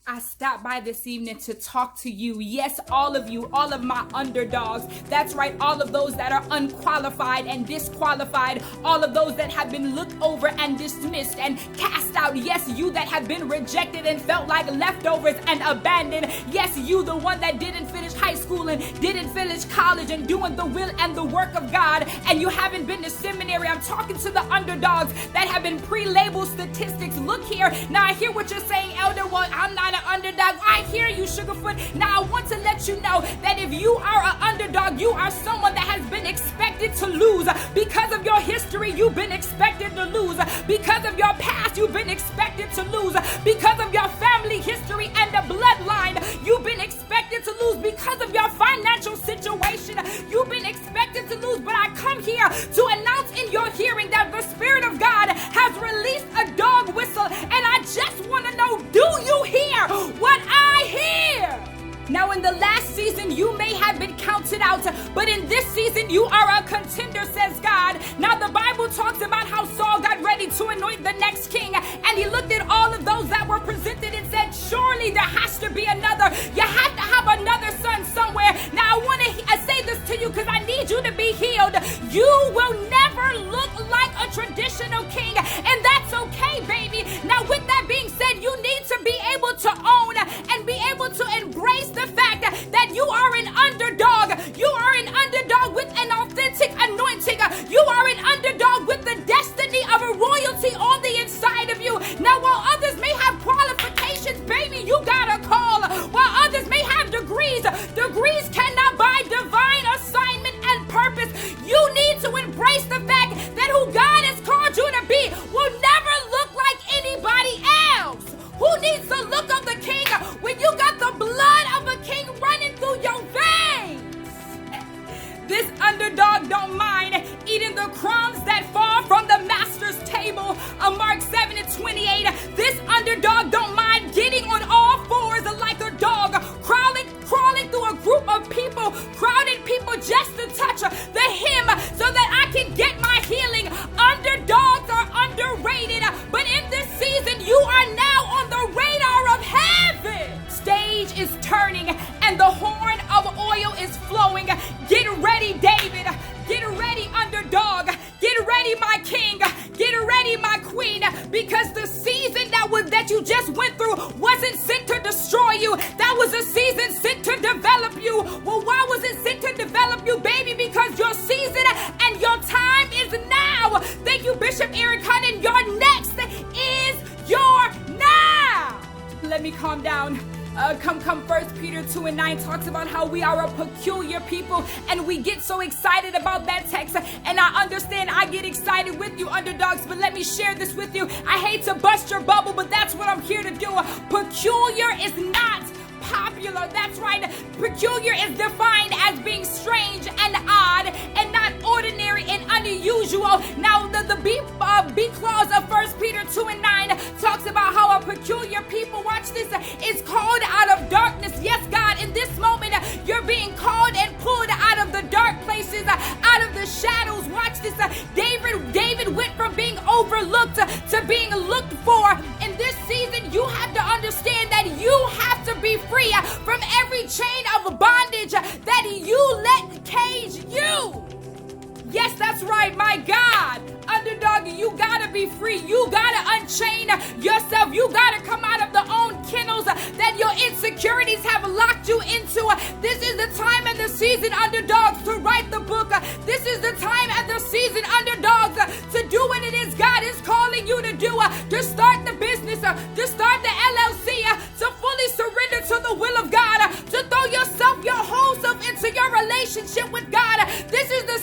I stopped by this evening to talk to you. Yes, all of you, all of my underdogs. That's right, all of those that are unqualified and disqualified. All of those that have been looked over and dismissed and cast out. Yes, you that have been rejected and felt like leftovers and abandoned. Yes, you, the one that didn't finish high school and didn't finish college and doing the will and the work of God, and you haven't been to seminary. I'm talking to the underdogs that have been pre-labeled statistics. Look here. Now I hear what you're saying, Elder. Well, I'm not an underdog. I hear you, Sugarfoot. Now I want to let you know that if you are an underdog, you are someone that has been expected to lose. Because of your history, you've been expected to lose. Because of your past, you've been expected to lose. Because of your family history and the bloodline, you've been expected to lose. Because of your financial situation, you've been expected to lose. But I come here to announce in your hearing that the Spirit of God has released a dog whistle, and I just want to know, do you hear what I hear? Now, in the last season, you may have been counted out, but in this season, you are a contender, says God. Now, the Bible talks about how Saul got ready to anoint the next king, and he looked at all of those that were presented and said, surely there has to be another. You have to have another son somewhere. Now, I want to say this to you because I need you to be healed. You will never look like a traditional king, and that's okay, baby. Now, with that being said, you need to be able to own and be able to embrace the fact that you are an underdog. You are an underdog with an authentic anointing. You are an underdog with the destiny of a royalty on the inside of you. Now, while others may have qualifications, baby, you got a call. While others may have degrees, degrees cannot buy divine assignment and purpose. You need to embrace the fact that who God has called you to be will never look like anybody else. Who needs the look of the king when you got the blood of a king running through your veins? This underdog don't mind eating the crumbs that fall from the master's table. Mark 7:28. This underdog don't mind getting on all fours like a dog, crawling through a group of people, crowded people just to touch the hem so that I can get my healing. Underdogs are underrated, but in this season, you are now on the radar of heaven. Stage is turning and the horn of oil is flowing. Get ready, David. Get ready, underdog. Get ready, my king. Get ready, my queen, because the season that you just went through wasn't sent to destroy you. That was a season sent to develop you. Well, why was it sent to develop you, baby? Because your season and your time is now. Thank you, Bishop Eric Hunt, and your next is your now. Let me calm down. Come 1 Peter 2:9 talks about how we are a peculiar people, and we get so excited about that text. And I understand I get excited with you, underdogs, but let me share this with you. I hate to bust your bubble, but that's what I'm here to do. Peculiar is not popular. That's right. Peculiar is defined as being strange and odd and not ordinary and unusual. Now, the B clause of 1 Peter 2:9 talks about how a peculiar people, watch this, is called out of darkness. Yes, God, in this moment, you're being called and pulled out of the dark places, out of the shadows. Watch this. David went from being overlooked to being looked for. In this season, you have to understand that you have to be free from every chain of bondage that you let cage you. Yes, that's right, my God. Underdog, you gotta be free. You gotta unchain yourself. You gotta come out of the own kennels that your insecurities have locked you into. This is the time and the season, underdogs, to write the book. This is the time and the season, underdogs, to do what it is God is calling you to do, to start the business, to start the LLC, to fully surrender to the will of God, to throw yourself, your whole self into your relationship with God. This is the